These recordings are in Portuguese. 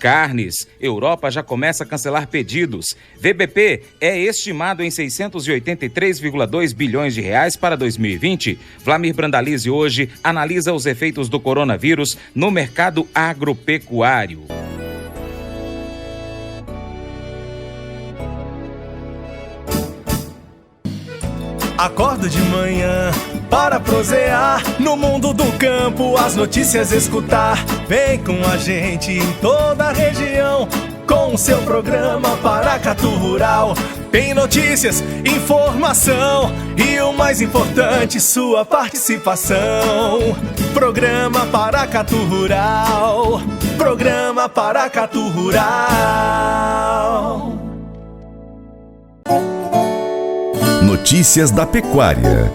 Carnes. Europa já começa a cancelar pedidos. VBP é estimado em 683,2 bilhões de reais para 2020. Wlamir Brandalize hoje analisa os efeitos do coronavírus no mercado agropecuário. Acordo de manhã para prosear no mundo do campo, as notícias escutar. Vem com a gente em toda a região com o seu programa Paracatu Rural. Tem notícias, informação e o mais importante, sua participação. Programa Paracatu Rural. Programa Paracatu Rural. Notícias da pecuária.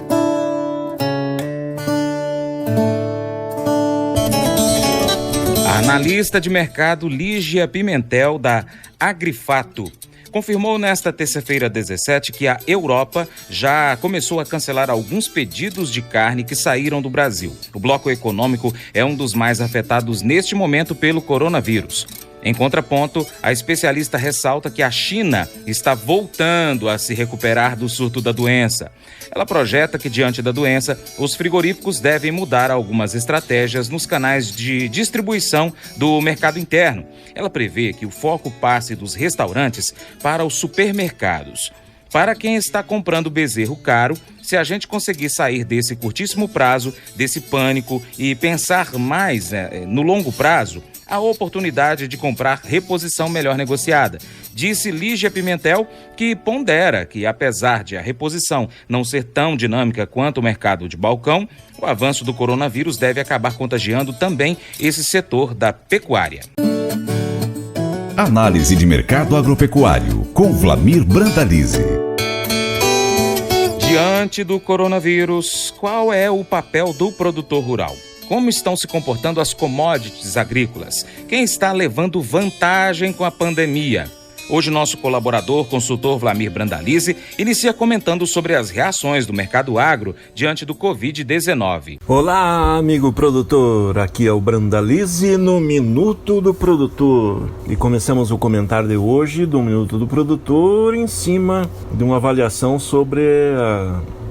A analista de mercado Lígia Pimentel, da Agrifato, confirmou nesta terça-feira 17 que a Europa já começou a cancelar alguns pedidos de carne que saíram do Brasil. O bloco econômico é um dos mais afetados neste momento pelo coronavírus. Em contraponto, a especialista ressalta que a China está voltando a se recuperar do surto da doença. Ela projeta que, diante da doença, os frigoríficos devem mudar algumas estratégias nos canais de distribuição do mercado interno. Ela prevê que o foco passe dos restaurantes para os supermercados. Para quem está comprando bezerro caro, se a gente conseguir sair desse curtíssimo prazo, desse pânico e pensar mais no longo prazo, a oportunidade de comprar reposição melhor negociada. Disse Lígia Pimentel, que pondera que, apesar de a reposição não ser tão dinâmica quanto o mercado de balcão, o avanço do coronavírus deve acabar contagiando também esse setor da pecuária. Análise de mercado agropecuário, com Wlamir Brandalize. Diante do coronavírus, qual é o papel do produtor rural? Como estão se comportando as commodities agrícolas? Quem está levando vantagem com a pandemia? Hoje, nosso colaborador, consultor Wlamir Brandalize, inicia comentando sobre as reações do mercado agro diante do Covid-19. Olá, amigo produtor. Aqui é o Brandalize no Minuto do Produtor. E começamos o comentário de hoje do Minuto do Produtor em cima de uma avaliação sobre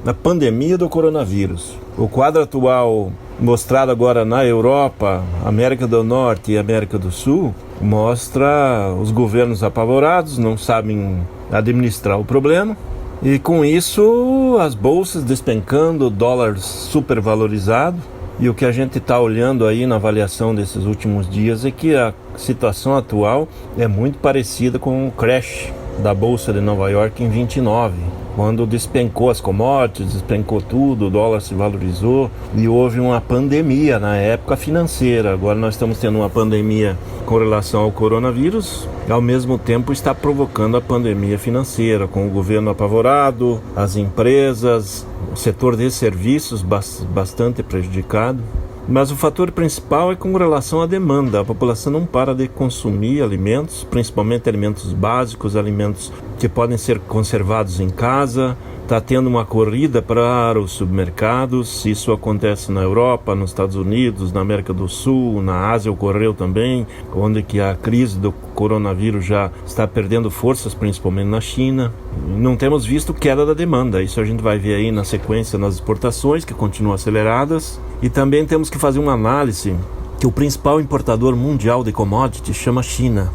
a pandemia do coronavírus. O quadro atual mostrado agora na Europa, América do Norte e América do Sul, mostra os governos apavorados, não sabem administrar o problema, e com isso as bolsas despencando, o dólar supervalorizado. E o que a gente está olhando aí na avaliação desses últimos dias é que a situação atual é muito parecida com o crash da Bolsa de Nova York em 29, quando despencou as commodities, despencou tudo, o dólar se valorizou e houve uma pandemia na época financeira. Agora nós estamos tendo uma pandemia com relação ao coronavírus, e ao mesmo tempo está provocando a pandemia financeira, com o governo apavorado, as empresas, o setor de serviços bastante prejudicado. Mas o fator principal é com relação à demanda. A população não para de consumir alimentos, principalmente alimentos básicos, alimentos que podem ser conservados em casa. Está tendo uma corrida para os supermercados. Isso acontece na Europa, nos Estados Unidos, na América do Sul, na Ásia ocorreu também, onde que a crise do coronavírus já está perdendo forças, principalmente na China. Não temos visto queda da demanda. Isso a gente vai ver aí na sequência nas exportações, que continuam aceleradas. E também temos que fazer uma análise que o principal importador mundial de commodities chama China.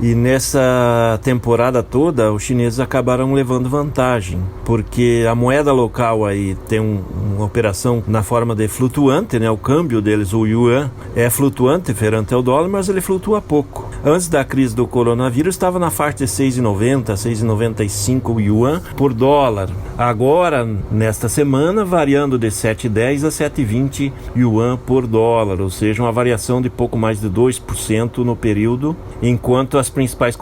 E nessa temporada toda, os chineses acabaram levando vantagem, porque a moeda local aí tem uma operação na forma de flutuante, né? O câmbio deles, o yuan, é flutuante perante ao dólar, mas ele flutua pouco. Antes da crise do coronavírus, estava na faixa de 6,90, 6,95 yuan por dólar. Agora, nesta semana, variando de 7,10 a 7,20 yuan por dólar, ou seja, uma variação de pouco mais de 2% no período, enquanto as principais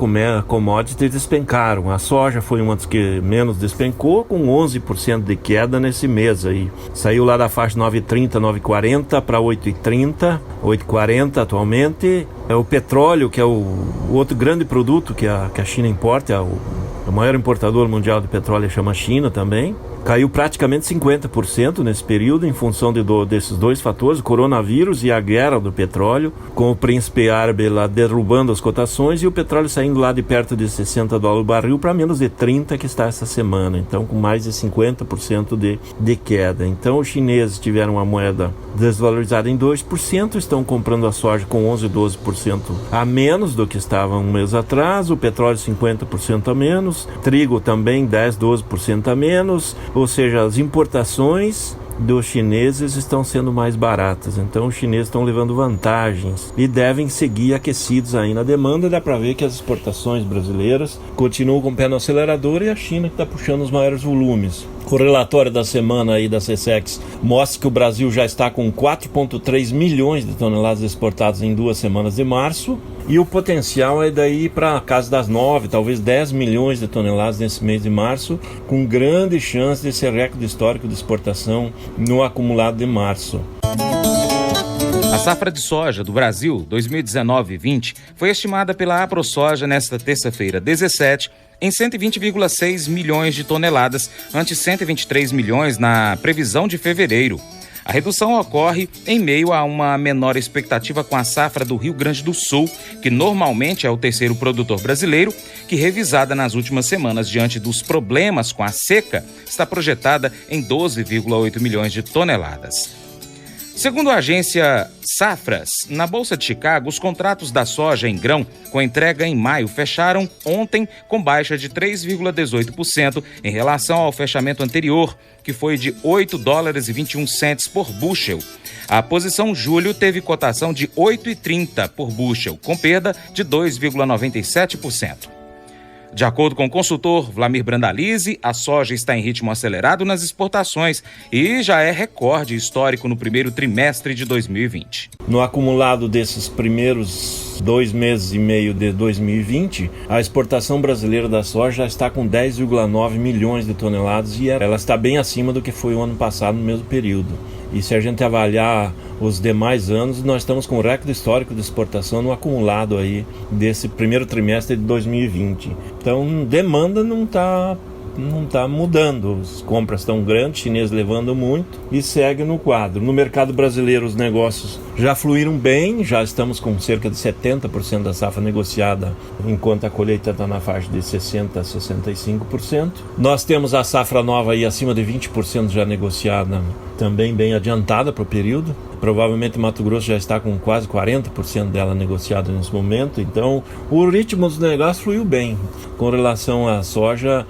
commodities despencaram. A soja foi uma das que menos despencou, com 11% de queda nesse mês aí. Saiu lá da faixa 9,30, 9,40 para 8,30, 8,40 atualmente, O petróleo, que é o outro grande produto que a China importa, o maior importador mundial de petróleo chama China também. Caiu praticamente 50% nesse período em função desses dois fatores, o coronavírus e a guerra do petróleo, com o príncipe árabe lá derrubando as cotações e o petróleo saindo lá de perto de $60 o barril para menos de 30 que está essa semana, então com mais de 50% de queda. Então os chineses tiveram uma moeda desvalorizada em 2%, estão comprando a soja com 11, 12% a menos do que estava um mês atrás, o petróleo 50% a menos, trigo também 10, 12% a menos. Ou seja, as importações dos chineses estão sendo mais baratas. Então os chineses estão levando vantagens e devem seguir aquecidos aí na demanda. Dá para ver que as exportações brasileiras continuam com o pé no acelerador e a China que está puxando os maiores volumes. O relatório da semana aí da SECEX mostra que o Brasil já está com 4,3 milhões de toneladas exportadas em 2 semanas de março. E o potencial é daí para a casa das 9, talvez 10 milhões de toneladas nesse mês de março, com grande chance de ser recorde histórico de exportação no acumulado de março. A safra de soja do Brasil 2019-20 foi estimada pela AproSoja nesta terça-feira 17 em 120,6 milhões de toneladas, ante 123 milhões na previsão de fevereiro. A redução ocorre em meio a uma menor expectativa com a safra do Rio Grande do Sul, que normalmente é o terceiro produtor brasileiro, que revisada nas últimas semanas diante dos problemas com a seca, está projetada em 12,8 milhões de toneladas. Segundo a agência Safras, na Bolsa de Chicago, os contratos da soja em grão com entrega em maio fecharam ontem com baixa de 3,18% em relação ao fechamento anterior, que foi de $8,21 por bushel. A posição julho teve cotação de 8,30 por bushel, com perda de 2,97%. De acordo com o consultor Vlamir Brandalize, a soja está em ritmo acelerado nas exportações e já é recorde histórico no primeiro trimestre de 2020. No acumulado desses primeiros 2 meses e meio de 2020, a exportação brasileira da soja já está com 10,9 milhões de toneladas e ela está bem acima do que foi o ano passado no mesmo período. E se a gente avaliar os demais anos, nós estamos com um recorde histórico de exportação no acumulado aí desse primeiro trimestre de 2020. Então, demanda não está mudando. As compras estão grandes, chineses levando muito e segue no quadro. No mercado brasileiro, os negócios já fluíram bem, já estamos com cerca de 70% da safra negociada, enquanto a colheita está na faixa de 60% a 65%. Nós temos a safra nova aí acima de 20% já negociada, também bem adiantada para o período. Provavelmente Mato Grosso já está com quase 40% dela negociada nesse momento. Então, o ritmo dos negócios fluiu bem. Com relação à soja,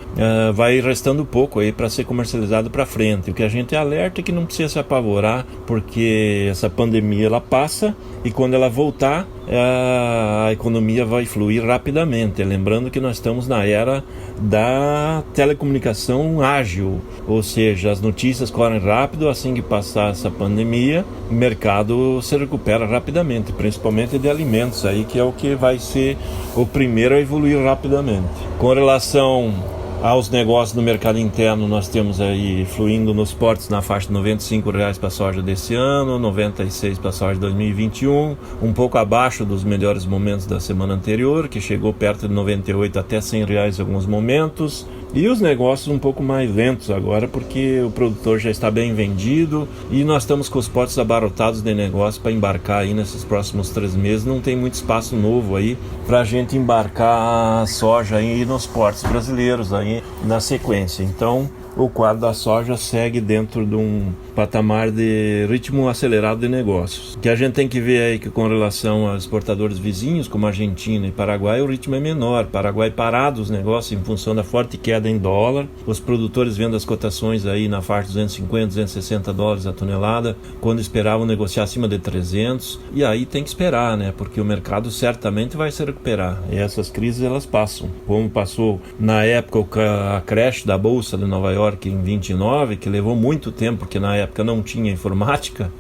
vai restando pouco aí para ser comercializado para frente. O que a gente alerta é que não precisa se apavorar, porque essa pandemia ela passa e quando ela voltar, a economia vai fluir rapidamente. Lembrando que nós estamos na era da telecomunicação ágil, ou seja, as notícias correm rápido. Assim que passar essa pandemia, o mercado se recupera rapidamente, principalmente de alimentos aí, que é o que vai ser o primeiro a evoluir rapidamente. Com relação aos negócios no mercado interno, nós temos aí fluindo nos portos na faixa de R$95 para a soja desse ano, R$96 para a soja de 2021, um pouco abaixo dos melhores momentos da semana anterior, que chegou perto de R$98 até R$100 em alguns momentos. E os negócios um pouco mais lentos agora, porque o produtor já está bem vendido e nós estamos com os portos abarrotados de negócio para embarcar aí nesses próximos 3 meses. Não tem muito espaço novo aí para a gente embarcar a soja aí nos portos brasileiros aí na sequência. Então, o quadro da soja segue dentro de um patamar de ritmo acelerado de negócios. O que a gente tem que ver aí que com relação aos exportadores vizinhos, como Argentina e Paraguai, o ritmo é menor. Paraguai parado os negócios em função da forte queda em dólar. Os produtores vendo as cotações aí na faixa de $250, $260 a tonelada, quando esperavam negociar acima de 300. E aí tem que esperar, né? Porque o mercado certamente vai se recuperar. E essas crises elas passam. Como passou na época a crash da Bolsa de Nova York em 29, que levou muito tempo, porque na época não tinha informática.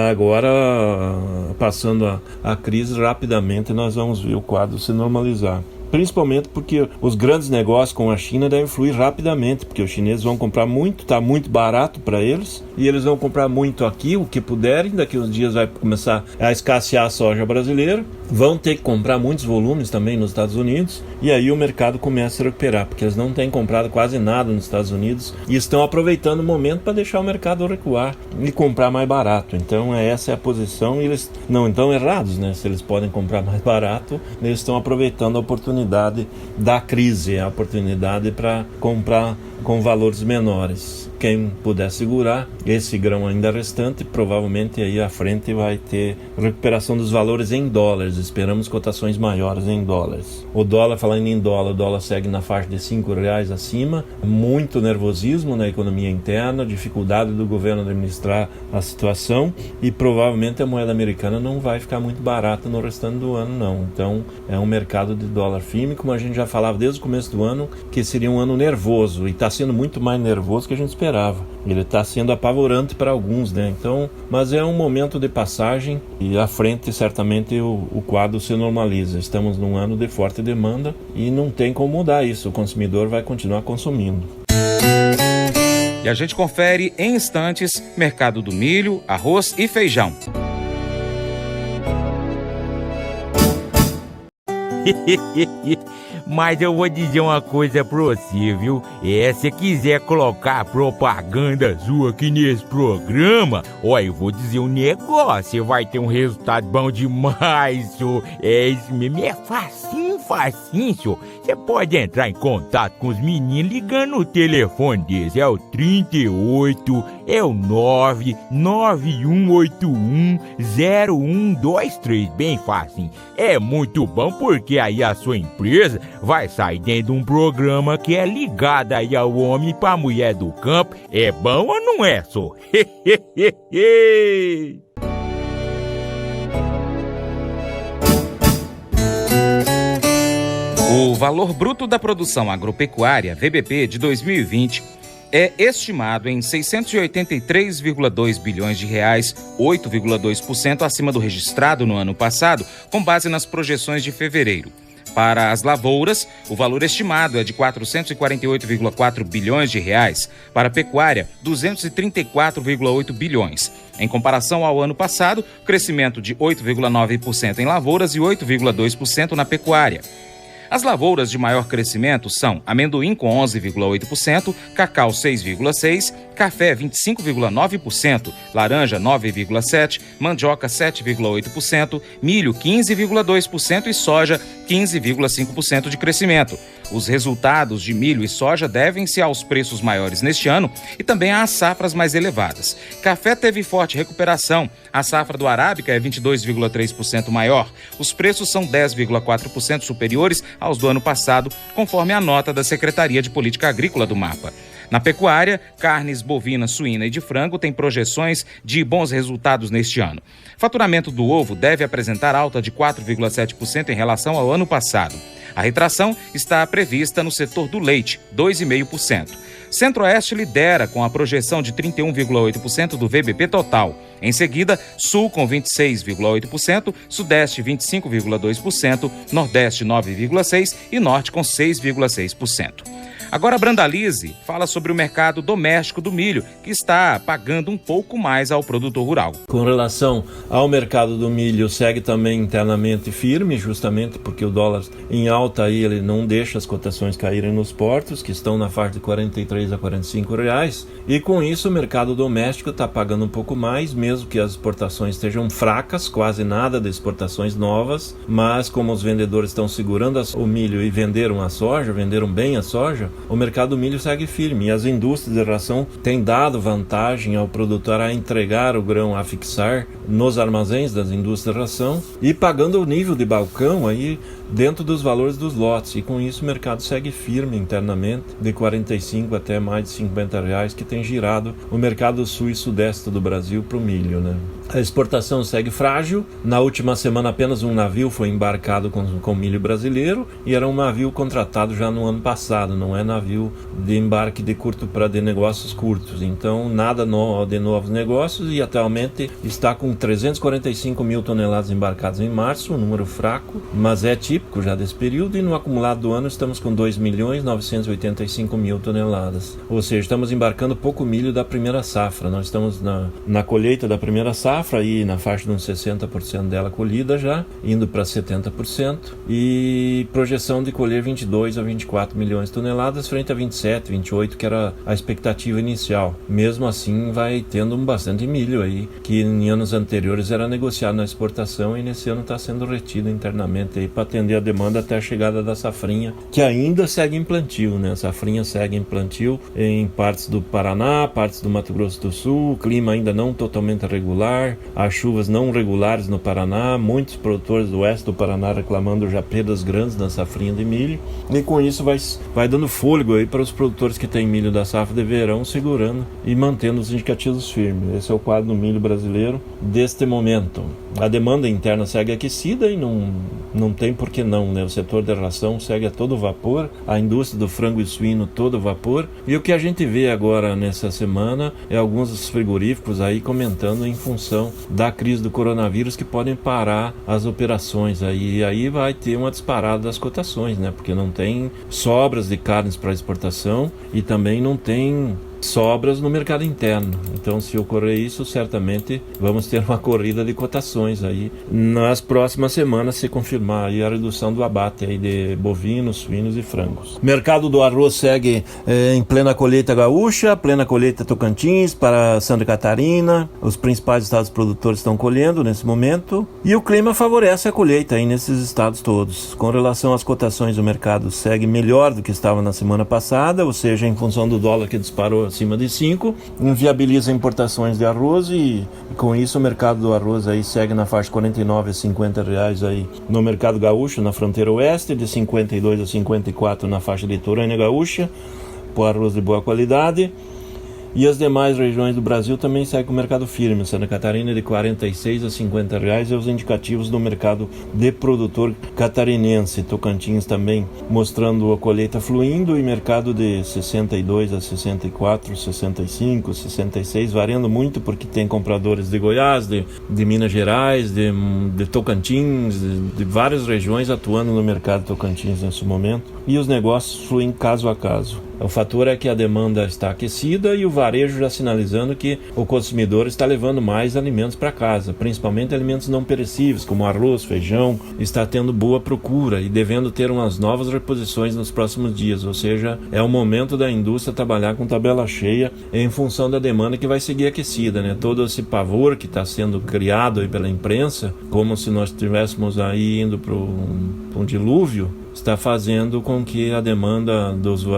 Agora, passando a crise rapidamente, nós vamos ver o quadro se normalizar. Principalmente porque os grandes negócios com a China devem fluir rapidamente, porque os chineses vão comprar muito, está muito barato para eles, e eles vão comprar muito aqui, o que puderem. Daqui uns dias vai começar a escassear a soja brasileira, vão ter que comprar muitos volumes também nos Estados Unidos, e aí o mercado começa a recuperar, porque eles não têm comprado quase nada nos Estados Unidos e estão aproveitando o momento para deixar o mercado recuar e comprar mais barato. Então essa é a posição, e eles não estão errados, né? Se eles podem comprar mais barato, eles estão aproveitando a oportunidade da crise, a oportunidade para comprar com valores menores. Quem puder segurar esse grão ainda restante, provavelmente aí à frente vai ter recuperação dos valores em dólares. Esperamos cotações maiores em dólares. O dólar, falando em dólar, o dólar segue na faixa de R$5 acima. Muito nervosismo na economia interna, dificuldade do governo administrar a situação, e provavelmente a moeda americana não vai ficar muito barata no restante do ano, não. Então é um mercado de dólar firme, como a gente já falava desde o começo do ano, que seria um ano nervoso, e está sendo muito mais nervoso que a gente esperava. Ele está sendo apavorante para alguns, né? Então, mas é um momento de passagem, e à frente certamente o quadro se normaliza. Estamos num ano de forte demanda e não tem como mudar isso. O consumidor vai continuar consumindo. E a gente confere em instantes mercado do milho, arroz e feijão. Mas eu vou dizer uma coisa pra você, viu? Se quiser colocar propaganda sua aqui nesse programa, eu vou dizer um negócio, você vai ter um resultado bom demais, senhor. Isso mesmo, é facinho, senhor. Você pode entrar em contato com os meninos ligando o telefone deles, é o 38, é o 991810123, bem fácil. É muito bom, porque aí a sua empresa vai sair dentro de um programa que é ligado aí ao homem e pra mulher do campo. É bom ou não é, só? O valor bruto da produção agropecuária, VBP, de 2020 é estimado em 683,2 bilhões de reais, 8,2% acima do registrado no ano passado, com base nas projeções de fevereiro. Para as lavouras, o valor estimado é de 448,4 bilhões de reais. Para a pecuária, 234,8 bilhões. Em comparação ao ano passado, crescimento de 8,9% em lavouras e 8,2% na pecuária. As lavouras de maior crescimento são amendoim com 11,8%, cacau 6,6%, café 25,9%, laranja 9,7%, mandioca 7,8%, milho 15,2% e soja 15,5% de crescimento. Os resultados de milho e soja devem-se aos preços maiores neste ano e também às safras mais elevadas. Café teve forte recuperação. A safra do Arábica é 22,3% maior. Os preços são 10,4% superiores aos do ano passado, conforme a nota da Secretaria de Política Agrícola do MAPA. Na pecuária, carnes bovina, suína e de frango têm projeções de bons resultados neste ano. Faturamento do ovo deve apresentar alta de 4,7% em relação ao ano passado. A retração está prevista no setor do leite, 2,5%. Centro-Oeste lidera com a projeção de 31,8% do VBP total. Em seguida, Sul com 26,8%, Sudeste 25,2%, Nordeste 9,6% e Norte com 6,6%. Agora, a Brandalize fala sobre o mercado doméstico do milho, que está pagando um pouco mais ao produtor rural. Com relação ao mercado do milho, segue também internamente firme, justamente porque o dólar em alta aí, ele não deixa as cotações caírem nos portos, que estão na faixa de 43 a 45 reais. E com isso, o mercado doméstico está pagando um pouco mais, mesmo que as exportações estejam fracas, quase nada de exportações novas. Mas como os vendedores estão segurando o milho e venderam a soja, venderam bem a soja, o mercado do milho segue firme, e as indústrias de ração têm dado vantagem ao produtor a entregar o grão a fixar nos armazéns das indústrias de ração e pagando o nível de balcão aí dentro dos valores dos lotes, e com isso o mercado segue firme internamente, de 45 até mais de 50 reais, que tem girado o mercado sul e sudeste do Brasil para o milho, né? A exportação segue frágil. Na última semana apenas um navio foi embarcado com milho brasileiro, e era um navio contratado já no ano passado, não é navio de embarque de negócios curtos. Então nada de novos negócios, e atualmente está com 345 mil toneladas embarcadas em março, um número fraco, mas é típico típico já desse período, e no acumulado do ano estamos com 2.985.000 toneladas. Ou seja, estamos embarcando pouco milho da primeira safra. Nós estamos na colheita da primeira safra, aí na faixa de uns 60% dela colhida já, indo para 70%, e projeção de colher 22 a 24 milhões de toneladas, frente a 27, 28, que era a expectativa inicial. Mesmo assim, vai tendo bastante milho aí, que em anos anteriores era negociado na exportação, e nesse ano está sendo retido internamente aí para atender a demanda até a chegada da safrinha, que ainda segue em plantio, né? A safrinha segue em plantio em partes do Paraná, partes do Mato Grosso do Sul, o clima ainda não totalmente regular, as chuvas não regulares no Paraná, muitos produtores do oeste do Paraná reclamando já perdas grandes na safrinha de milho, e com isso vai dando fôlego aí para os produtores que têm milho da safra de verão, segurando e mantendo os indicativos firmes. Esse é o quadro do milho brasileiro deste momento. A demanda interna segue aquecida e não tem por que não, né? O setor de ração segue a todo vapor, a indústria do frango e suíno todo vapor, e o que a gente vê agora nessa semana é alguns dos frigoríficos aí comentando em função da crise do coronavírus que podem parar as operações aí, e aí vai ter uma disparada das cotações, né? Porque não tem sobras de carnes para exportação e também não tem sobras no mercado interno. Então, se ocorrer isso, certamente vamos ter uma corrida de cotações aí nas próximas semanas, se confirmar aí a redução do abate aí de bovinos, suínos e frangos. O mercado do arroz segue em plena colheita gaúcha, plena colheita Tocantins, para Santa Catarina. Os principais estados produtores estão colhendo nesse momento, e o clima favorece a colheita aí nesses estados todos. Com relação às cotações, o mercado segue melhor do que estava na semana passada, ou seja, em função do dólar que disparou acima de 5, inviabiliza importações de arroz, e com isso o mercado do arroz aí segue na faixa de 49 a 50 reais aí no mercado gaúcho, na fronteira oeste, de 52 a 54 na faixa litorânea gaúcha, por arroz de boa qualidade. E as demais regiões do Brasil também seguem com o mercado firme. Santa Catarina de 46 a 50 reais é os indicativos do mercado de produtor catarinense. Tocantins também mostrando a colheita fluindo, e mercado de 62 a 64, 65, 66, variando muito porque tem compradores de Goiás, de Minas Gerais, de Tocantins, de várias regiões atuando no mercado Tocantins nesse momento, e os negócios fluem caso a caso. O fator é que a demanda está aquecida e o varejo já sinalizando que o consumidor está levando mais alimentos para casa, principalmente alimentos não perecíveis, como arroz, feijão, está tendo boa procura e devendo ter umas novas reposições nos próximos dias, ou seja, é o momento da indústria trabalhar com tabela cheia em função da demanda que vai seguir aquecida, né? Todo esse pavor que está sendo criado aí pela imprensa, como se nós estivéssemos aí indo para um dilúvio, está fazendo com que a demanda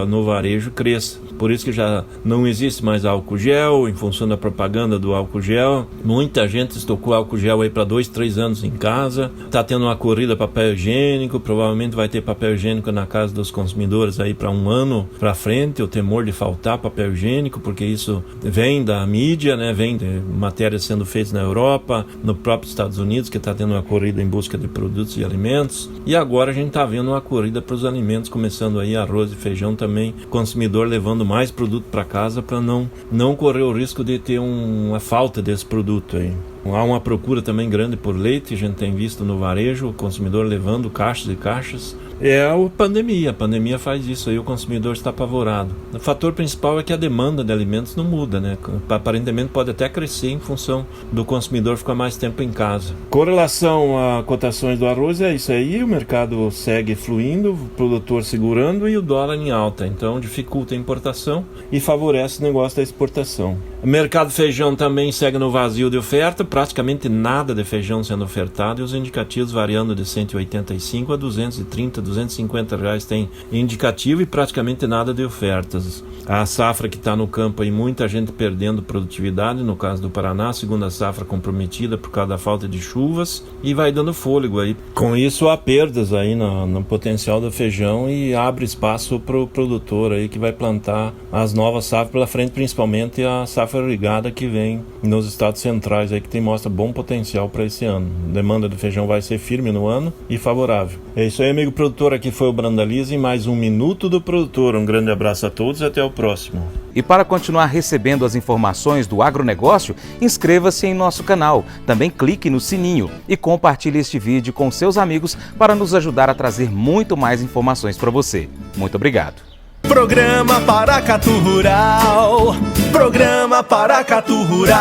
no varejo cresça. Por isso que já não existe mais álcool gel, em função da propaganda do álcool gel. Muita gente estocou álcool gel aí para 2, 3 anos em casa. Está tendo uma corrida papel higiênico, provavelmente vai ter papel higiênico na casa dos consumidores aí para 1 ano para frente, o temor de faltar papel higiênico, porque isso vem da mídia, né? Vem de matérias sendo feitas na Europa, no próprio Estados Unidos, que está tendo uma corrida em busca de produtos e alimentos. E agora a gente está vendo uma corrida para os alimentos, começando aí arroz e feijão também, consumidor levando mais produto para casa para não correr o risco de ter uma falta desse produto aí. Há uma procura também grande por leite, a gente tem visto no varejo, o consumidor levando caixas e caixas. É a pandemia faz isso aí, o consumidor está apavorado. O fator principal é que a demanda de alimentos não muda, né? Aparentemente pode até crescer em função do consumidor ficar mais tempo em casa. Com relação a cotações do arroz, é isso aí, o mercado segue fluindo, o produtor segurando e o dólar em alta, então dificulta a importação e favorece o negócio da exportação. O mercado feijão também segue no vazio de oferta, praticamente nada de feijão sendo ofertado, e os indicativos variando de 185 a 230, 250 reais tem indicativo e praticamente nada de ofertas. A safra que está no campo aí, muita gente perdendo produtividade, no caso do Paraná, a segunda safra comprometida por causa da falta de chuvas, e vai dando fôlego aí. Com isso há perdas aí no potencial do feijão, e abre espaço para o produtor aí que vai plantar as novas safras pela frente, principalmente a safra irrigada que vem nos estados centrais aí, que mostra bom potencial para esse ano. A demanda do feijão vai ser firme no ano e favorável. É isso aí, amigo produtor. produtor, aqui foi o Brandalize em mais um Minuto do Produtor. Um grande abraço a todos e até o próximo. E para continuar recebendo as informações do agronegócio, inscreva-se em nosso canal. Também clique no sininho e compartilhe este vídeo com seus amigos para nos ajudar a trazer muito mais informações para você. Muito obrigado. Programa Paracatu Rural. Programa Paracatu Rural.